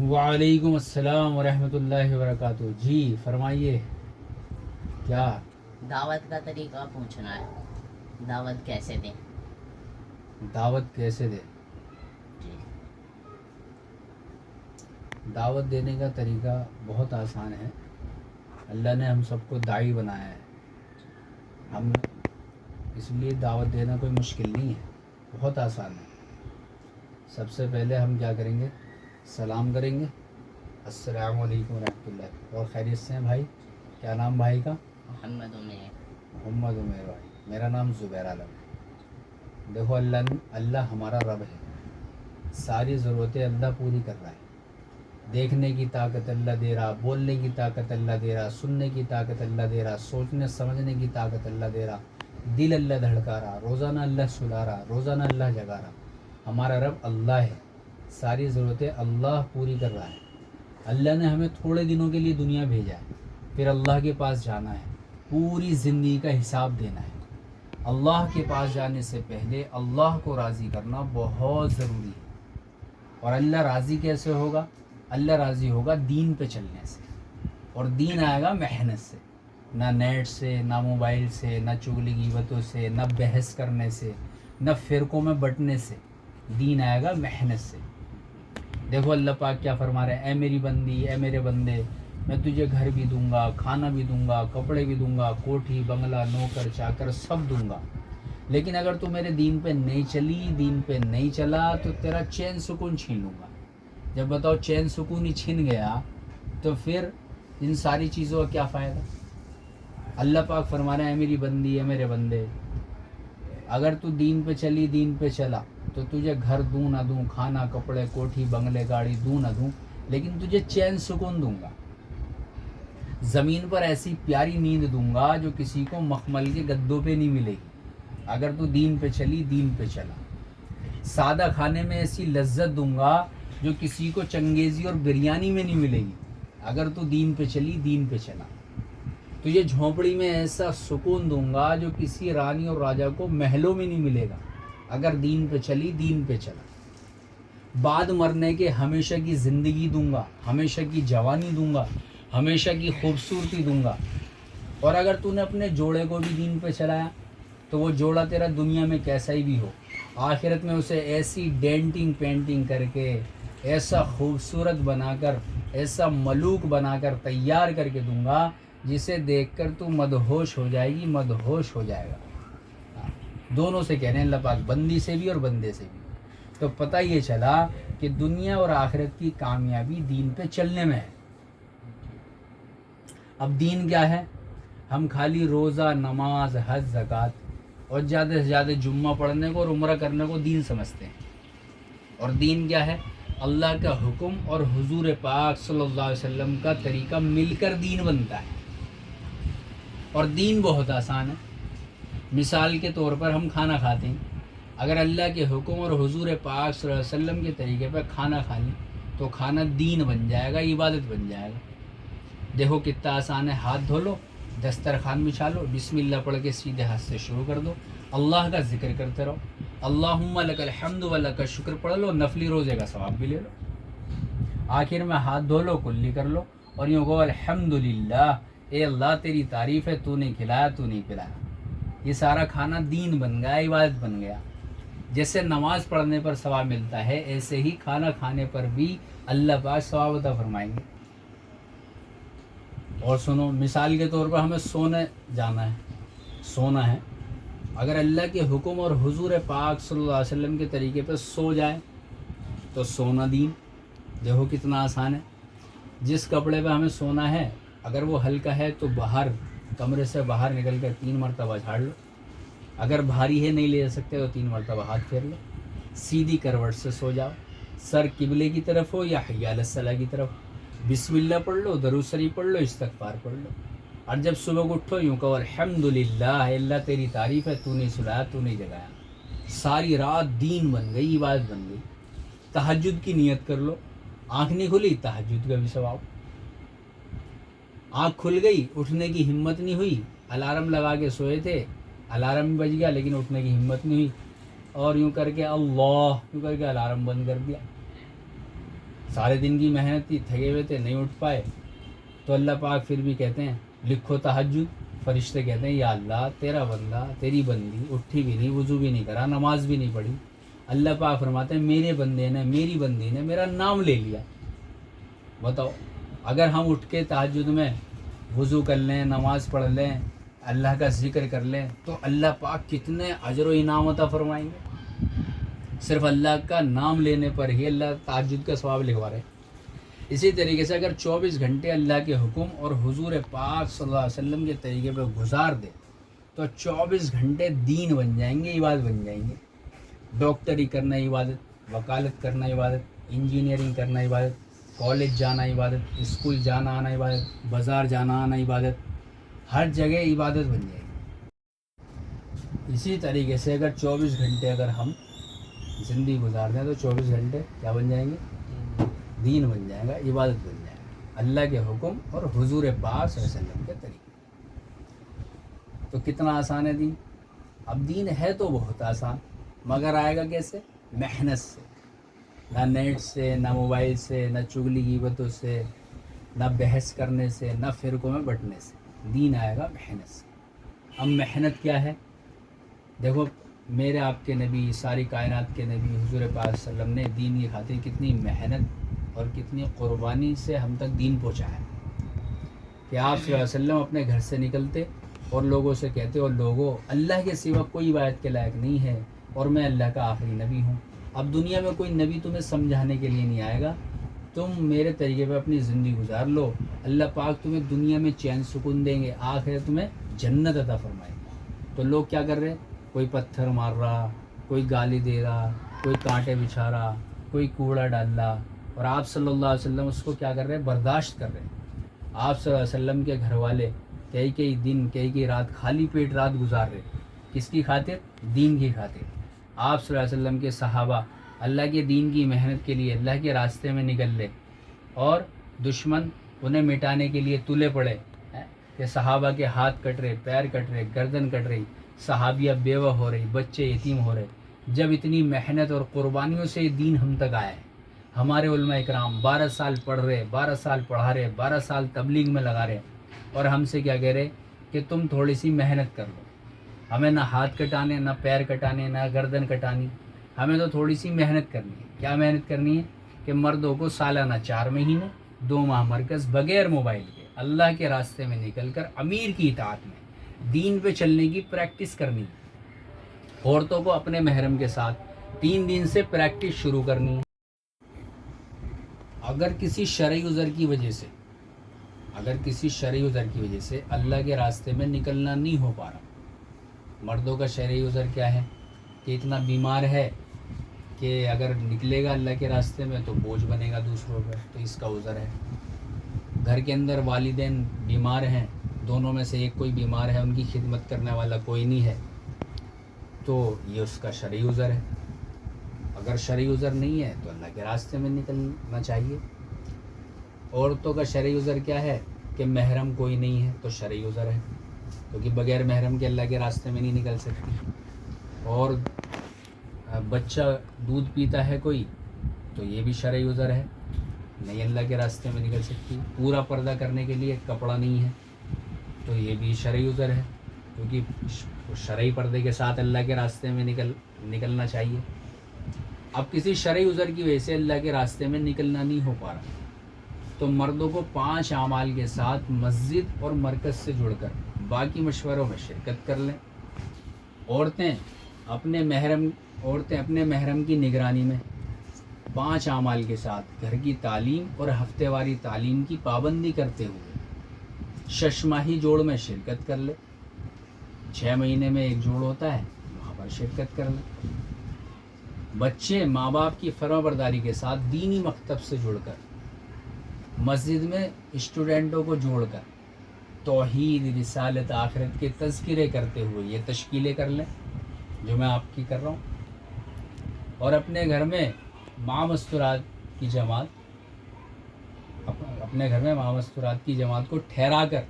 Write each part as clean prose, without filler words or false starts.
वालेकुम अस्सलाम वरहमतुल्लाहि वबरकातुहू। जी फरमाइए, क्या दावत का तरीका पूछना है। दावत कैसे दें? दावत कैसे दे? जी। दावत देने का तरीका बहुत आसान है। अल्लाह ने हम सबको दाई बनाया है। हम इसलिए दावत देना कोई मुश्किल नहीं है, बहुत आसान है। सबसे पहले हम क्या करेंगे, सलाम करेंगे, अस्सलामु अलैकुम रहमतुल्लाह। और खैरियत से हैं भाई? क्या नाम भाई का? मोहम्मद उमैर। मोहम्मद उमेर भाई। मेरा नाम ज़ुबैर आलम है। देखो, अल्लाह हमारा रब है। सारी ज़रूरतें अल्लाह पूरी कर रहा है। देखने की ताकत अल्लाह दे रहा, बोलने की ताकत अल्लाह दे रहा, सुनने की ताकत अल्लाह दे रहा, सोचने समझने की ताकत अल्लाह दे रहा, दिल अल्लाह धड़का रहा, रोज़ाना अल्लाह सुला रहा, रोज़ाना अल्लाह जगा रहा। हमारा रब अल्लाह है। सारी ज़रूरतें अल्लाह पूरी कर रहा है। अल्लाह ने हमें थोड़े दिनों के लिए दुनिया भेजा है, फिर अल्लाह के पास जाना है, पूरी ज़िंदगी का हिसाब देना है। अल्लाह के पास जाने से पहले अल्लाह को राज़ी करना बहुत ज़रूरी है। और अल्लाह राज़ी कैसे होगा? अल्लाह राज़ी होगा दीन पे चलने से, और दीन आएगा मेहनत से, ना नेट से, ना मोबाइल से, ना चुगली गिबतों से, ना बहस करने से, ना फ़िरक़ों में बंटने से। दीन आएगा मेहनत से। देखो अल्लाह पाक क्या फरमा रहे हैं, ऐ मेरी बंदी, ऐ मेरे बंदे, मैं तुझे घर भी दूंगा, खाना भी दूंगा, कपड़े भी दूंगा, कोठी बंगला नौकर चाकर सब दूंगा, लेकिन अगर तू मेरे दीन पे नहीं चली, दीन पे नहीं चला, तो तेरा चैन सुकून छीन लूँगा। जब बताओ चैन सुकून ही छीन गया, तो फिर इन सारी चीज़ों का क्या फ़ायदा? अल्लाह पाक फरमा रहे हैं, मेरी बंदी है, मेरे बंदे, अगर तू दीन पे चली, दीन पे चला, तो तुझे घर दूँ ना दूँ, खाना कपड़े कोठी बंगले गाड़ी दूँ ना दूँ, लेकिन तुझे चैन सुकून दूंगा। ज़मीन पर ऐसी प्यारी नींद दूंगा जो किसी को मखमल के गद्दों पे नहीं मिलेगी, अगर तू दीन पे चली, दीन पे चला। सादा खाने में ऐसी लज्जत दूंगा जो किसी को चंगेज़ी और बिरयानी में नहीं मिलेगी, अगर तू दीन पे चली, दीन पे चला। तुझे झोंपड़ी में ऐसा सुकून दूंगा जो किसी रानी और राजा को महलों में नहीं मिलेगा, अगर दीन पे चली, दीन पे चला। बाद मरने के हमेशा की ज़िंदगी दूंगा, हमेशा की जवानी दूंगा, हमेशा की खूबसूरती दूंगा। और अगर तूने अपने जोड़े को भी दीन पे चलाया, तो वो जोड़ा तेरा दुनिया में कैसा ही भी हो, आखिरत में उसे ऐसी डेंटिंग पेंटिंग करके, ऐसा खूबसूरत बनाकर, ऐसा मलूक बनाकर तैयार करके दूंगा, जिसे देखकर तू मदहोश हो जाएगी, मदहोश हो जाएगा। दोनों से कह रहे हैं अल्लाह पाक, बंदी से भी और बंदे से भी। तो पता ये चला कि दुनिया और आखिरत की कामयाबी दीन पे चलने में है। अब दीन क्या है? हम खाली रोज़ा, नमाज, हज, ज़कात और ज़्यादा से ज़्यादा जुम्मा पढ़ने को और उम्रा करने को दीन समझते हैं। और दीन क्या है? अल्लाह का हुक्म और हुजूर पाक सल्लल्लाहु अलैहि वसल्लम का तरीका मिलकर दीन बनता है। और दीन बहुत आसान है। मिसाल के तौर पर हम खाना खाते हैं, अगर अल्लाह के हुक्म और हुजूर पाक सल्लल्लाहु अलैहि वसल्लम के तरीके पर खाना खा लें, तो खाना दीन बन जाएगा, इबादत बन जाएगा। देखो कितना आसान है। हाथ धो लो, दस्तरखान बिछा लो, बिस्मिल्लाह पढ़ के सीधे हाथ से शुरू कर दो, अल्लाह का जिक्र करते रहो, अल्लाहुम्मा लकल हम्दु व लकल शुक्र पढ़ लो, नफली रोज़े का सवाब भी ले लो। आखिर में हाथ धो लो, कुल्ली कर लो और यूँ कहो अल्हम्दुलिल्लाह, ए अल्लाह तेरी तारीफ़ है, तूने खिलाया, तूने पिलाया। ये सारा खाना दीन बन गया, इबादत बन गया। जैसे नमाज़ पढ़ने पर सवाब मिलता है, ऐसे ही खाना खाने पर भी अल्लाह पाक सवाब अता फरमाएंगे। और सुनो, मिसाल के तौर पर हमें सोने जाना है, सोना है, अगर अल्लाह के हुक्म और हुजूर पाक सल्लल्लाहु अलैहि वसल्लम के तरीके पर सो जाए, तो सोना दीन। देखो कितना आसान है। जिस कपड़े पे हमें सोना है, अगर वो हल्का है तो बाहर, कमरे से बाहर निकल कर 3 मरतबा झाड़ लो, अगर भारी है, नहीं ले जा सकते, तो 3 मरतबा हाथ फेर लो, सीधी करवट से सो जाओ, सर किबले की तरफ हो या हय्या अलस सलाह की तरफ, बिस्मिल्लाह पढ़ लो, दरूद शरीफ पढ़ लो, इस्तगफार पढ़ लो। और जब सुबह उठो यूँ कहो अल्हम्दुलिल्लाह, अल्लाह तेरी तारीफ़ है, तूने सुलाया, तूने जगाया। सारी रात दीन बन गई, इबादत बन गई। तहज्जुद की नियत कर लो, आँख नहीं खुली, तहज्जुद का भी सवाब। आँख खुल गई, उठने की हिम्मत नहीं हुई, अलार्म लगा के सोए थे, अलार्म बज गया लेकिन उठने की हिम्मत नहीं हुई, اور यूं करके अल्लाह यूं करके अलार्म बंद कर दिया। सारे दिन की मेहनत थी, थके हुए थे, नहीं उठ पाए, तो अल्लाह पाक फिर भी कहते हैं लिखो तहज्जुद। फरिश्ते कहते हैं या अल्लाह तेरा बंदा तेरी बंदी उठी भी नहीं, वज़ू भी नहीं करा, नमाज भी नहीं पढ़ी। अल्लाह पाक फरमाते हैं मेरे बंदे ने मेरी बंदी ने मेरा नाम ले लिया। बताओ, अगर हम उठ के तहज्जुद में वज़ू कर लें, नमाज पढ़ लें, अल्लाह का ज़िक्र कर लें, तो अल्लाह पाक कितने अजर व इनाम अता फरमाएंगे। सिर्फ अल्लाह का नाम लेने पर ही अल्लाह तहज्जुद का सवाब लिखवा रहे हैं। इसी तरीके से अगर 24 घंटे अल्लाह के हुक्म और हुजूर पाक सल्लल्लाहु अलैहि वसल्लम के तरीके पर गुजार दे तो 24 घंटे दीन बन जाएंगे, इबादत बन जाएंगे। डॉक्टरी करना इबादत, वकालत करना इबादत, इंजीनियरिंग करना इबादत, कॉलेज जाना इबादत, स्कूल जाना आना इबादत, बाज़ार जाना आना इबादत, हर जगह इबादत बन जाएगी। इसी तरीके से अगर 24 घंटे अगर हम ज़िंदगी गुजार दें तो 24 घंटे क्या बन जाएंगे? दीन बन जाएगा, इबादत बन जाएगा, अल्लाह के हुक्म और हुजूर पाक सल्लल्लाहु अलैहि वसल्लम के तरीके। तो कितना आसान है दीन। अब दीन है तो बहुत आसान, मगर आएगा कैसे? मेहनत से, ना नेट से, ना मोबाइल से, ना चुगली गिबतों से, ना बहस करने से, ना फ़िरक़ों में बंटने से। दीन आएगा मेहनत से। अब मेहनत क्या है? देखो, मेरे आपके नबी, सारी कायनात के नबी हुजूर पाक सल्लम ने दीन की खातिर कितनी मेहनत और कितनी क़ुरबानी से हम तक दीन पहुँचाया कि आप सल्लल्लाहु अलैहि वसल्लम अपने घर से निकलते और लोगों से कहते, और लोगों, अल्लाह के सिवा कोई इबादत के लायक नहीं है और मैं अल्लाह का आखिरी नबी हूँ। अब दुनिया में कोई नबी तुम्हें समझाने के लिए नहीं आएगा, तुम मेरे तरीके पे अपनी ज़िंदगी गुजार लो, अल्लाह पाक तुम्हें दुनिया में चैन सुकून देंगे, आखिर तुम्हें जन्नत अता फरमाएंगे। तो लोग क्या कर रहे हैं? कोई पत्थर मार रहा, कोई गाली दे रहा, कोई कांटे बिछा रहा, कोई कूड़ा डाल रहा, और आप सल्लल्लाहु अलैहि वसल्लम उसको क्या कर रहे हैं? बर्दाश्त कर रहे हैं। आप सल्लल्लाहु अलैहि वसल्लम के घर वाले कई कई दिन, कई कई रात खाली पेट रात गुजार रहे। किसकी खातिर? दीन की खातिर। आप सल्लल्लाहु अलैहि वसल्लम के सहाबा अल्लाह के दीन की मेहनत के लिए अल्लाह के रास्ते में निकल ले, और दुश्मन उन्हें मिटाने के लिए तुले पड़े हैं कि सहाबा के हाथ कट रहे, पैर कट रहे, गर्दन कट रही, सहाबिया बेवा हो रही, बच्चे यतीम हो रहे। जब इतनी मेहनत और क़ुरबानियों से ये दीन हम तक आया है, हमारे उलमा इकराम 12 साल पढ़ रहे, 12 साल पढ़ा रहे, 12 साल तबलीग में लगा रहे, और हमसे क्या कह रहे कि तुम थोड़ी सी मेहनत कर लो। हमें ना हाथ कटाने, ना पैर कटाने, ना गर्दन कटानी, हमें तो थोड़ी सी मेहनत करनी है। क्या मेहनत करनी है? कि मर्दों को सालाना 4 महीने 2 माह मरकज़ बग़ैर मोबाइल के अल्लाह के रास्ते में निकल कर अमीर की इताअत में दीन पे चलने की प्रैक्टिस करनी है। औरतों को अपने महरम के साथ 3 दिन से प्रैक्टिस शुरू करनी है। अगर किसी शरई उज़र की वजह से, अल्लाह के रास्ते में निकलना नहीं हो पा रहा, मर्दों का शरई उज़र क्या है कि इतना बीमार है कि अगर निकलेगा अल्लाह के रास्ते में तो बोझ बनेगा दूसरों पर, तो इसका उज़र है। घर के अंदर वालिदैन बीमार हैं, दोनों में से एक कोई बीमार है, उनकी खिदमत करने वाला कोई नहीं है, तो ये उसका शरई उज़र है। अगर शरई उज़र नहीं है तो अल्लाह के रास्ते में निकलना चाहिए। औरतों का शरई उज़र क्या है कि महरम कोई नहीं है तो शरई उज़र है, क्योंकि बग़ैर महरम के अल्लाह के रास्ते में नहीं निकल सकती। और बच्चा दूध पीता है कोई, तो ये भी शरई उज़र है, नहीं अल्लाह के रास्ते में निकल सकती। पूरा पर्दा करने के लिए कपड़ा नहीं है, तो ये भी शरई उज़र है, क्योंकि शरई पर्दे के साथ अल्लाह के रास्ते में निकलना चाहिए। अब किसी शरई उज़र की वजह से अल्लाह के रास्ते में निकलना नहीं हो पा रहा, तो मर्दों को 5 आमाल के साथ मस्जिद और मरकज़ से जुड़कर बाकी मशवरों में शिरकत कर लें। औरतें अपने महरम की निगरानी में 5 आमाल के साथ घर की तालीम और हफ्तेवारी तालीम की पाबंदी करते हुए शशमाही जोड़ में शिरकत कर ले। 6 महीने में एक जोड़ होता है, वहाँ पर शिरकत कर ले। बच्चे माँ बाप की फरमाबरदारी के साथ दीनी मकतब से जुड़कर मस्जिद में स्टूडेंटों को जोड़कर तौहीद, रिसालत, आखिरत के तज़किरे करते हुए ये तश्कीलें कर लें जो मैं आपकी कर रहा हूँ। और अपने घर में माँ मस्तूरात की जमात को ठहरा कर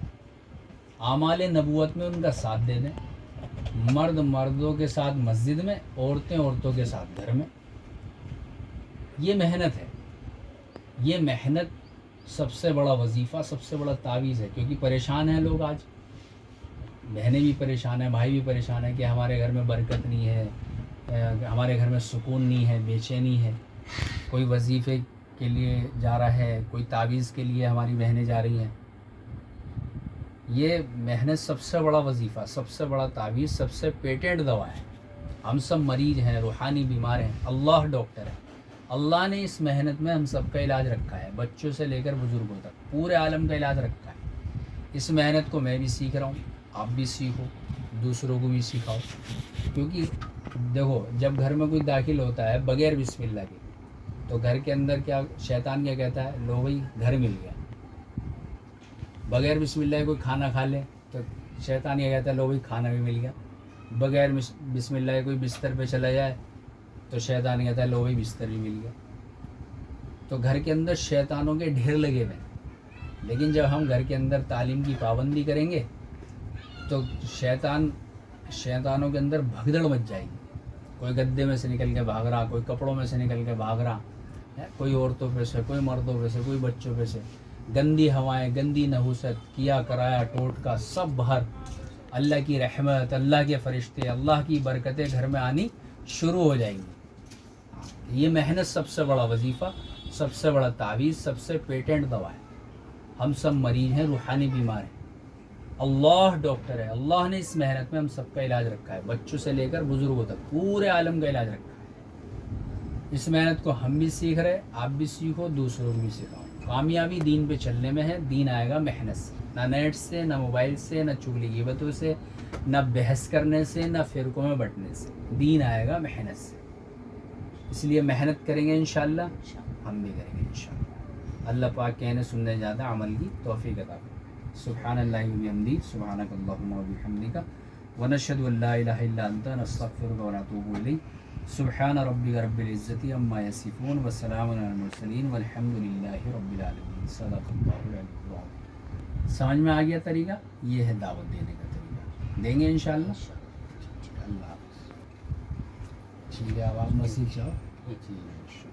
आमाल नबूवत में उनका साथ दे दें। مرد مردوں کے ساتھ مسجد میں، عورتیں عورتوں کے ساتھ گھر میں. یہ محنت ہے. یہ محنت سب سے بڑا وظیفہ، سب سے بڑا تعویذ ہے. کیونکہ پریشان ہیں لوگ آج، بہنیں بھی پریشان ہیں، بھائی بھی پریشان ہیں کہ ہمارے گھر میں برکت نہیں ہے، ہمارے گھر میں سکون نہیں ہے، بے چینی ہے. کوئی وظیفے کے لیے جا رہا ہے، کوئی تعویذ کے لیے ہماری بہنیں جا رہی ہیں. یہ محنت سب سے بڑا وظیفہ، سب سے بڑا تعویذ، سب سے پیٹنٹ دوا ہے. ہم سب مریض ہیں، روحانی بیمار ہیں، اللہ ڈاکٹر ہے. اللہ نے اس محنت میں ہم سب کا علاج رکھا ہے، بچوں سے لے کر بزرگوں تک پورے عالم کا علاج رکھا ہے. اس محنت کو میں بھی سیکھ رہا ہوں، آپ بھی سیکھو، دوسروں کو بھی سکھاؤ. کیونکہ دیکھو، جب گھر میں کوئی داخل ہوتا ہے بغیر بسم اللہ کے، تو گھر کے اندر کیا شیطان کیا کہتا ہے؟ لو بھائی گھر مل گیا. بغیر بسم اللہ کوئی کھانا کھا لے تو شیطان یہ کہتا ہے لو بھائی کھانا بھی مل گیا. بغیر بسم اللہ کوئی بستر پہ چلا جائے تو شیطان کہتا ہے لو بھائی بستر بھی مل گیا. تو گھر کے اندر شیطانوں کے ڈھیر لگے ہوئے ہیں. لیکن جب ہم گھر کے اندر تعلیم کی پابندی کریں گے تو شیطانوں کے اندر بھگدڑ مچ جائے گی. کوئی گدے میں سے نکل کے بھاگ رہا، کوئی کپڑوں میں سے نکل کے بھاگ رہا، کوئی عورتوں پہ سے، کوئی مردوں پہ سے، کوئی بچوں پہ سے. گندی ہوائیں، گندی نحوست، کیا کرایا ٹوٹکا سب باہر. اللہ کی رحمت، اللہ کے فرشتے، اللہ کی برکتیں گھر میں آنی شروع ہو جائیں گی. یہ محنت سب سے بڑا وظیفہ، سب سے بڑا تعویذ، سب سے پیٹنٹ دوا ہے. ہم سب مریض ہیں، روحانی بیمار ہیں. اللہ ڈاکٹر ہے. اللہ نے اس محنت میں ہم سب کا علاج رکھا ہے، بچوں سے لے کر بزرگوں تک پورے عالم کا علاج رکھا ہے. اس محنت کو ہم بھی سیکھ رہے، آپ بھی سیکھو، دوسروں کو بھی سکھاؤ. کامیابی دین پہ چلنے میں ہے. دین آئے گا محنت سے، نہ نیٹ سے، نہ موبائل سے، نہ چغلی غیبتوں سے، نہ بحث کرنے سے، نہ فرقوں میں بٹنے سے. دین آئے گا محنت سے. اس لیے محنت کریں گے انشاءاللہ، ہم بھی کریں گے انشاءاللہ. اللہ پاک کہنے سننے زیادہ عمل کی توفیق عطا فرمائے. سبحان اللہ و بحمدہ، سبحانک اللہم و بحمدک، ونشہد ان لا الہ الا انت، نستغفرک و نتوب الیک. سبحان ربک رب العزت عما یصفون، وسلام علی المرسلین، والحمد للہ رب العالمین. صدق اللہ العلی العظیم. سمجھ میں آ گیا طریقہ؟ یہ ہے دعوت دینے کا طریقہ. دیں گے انشاءاللہ. اللہ حافظ. ٹھیک ہے، اب آپ مسیح چاہو. ٹھیک ہے.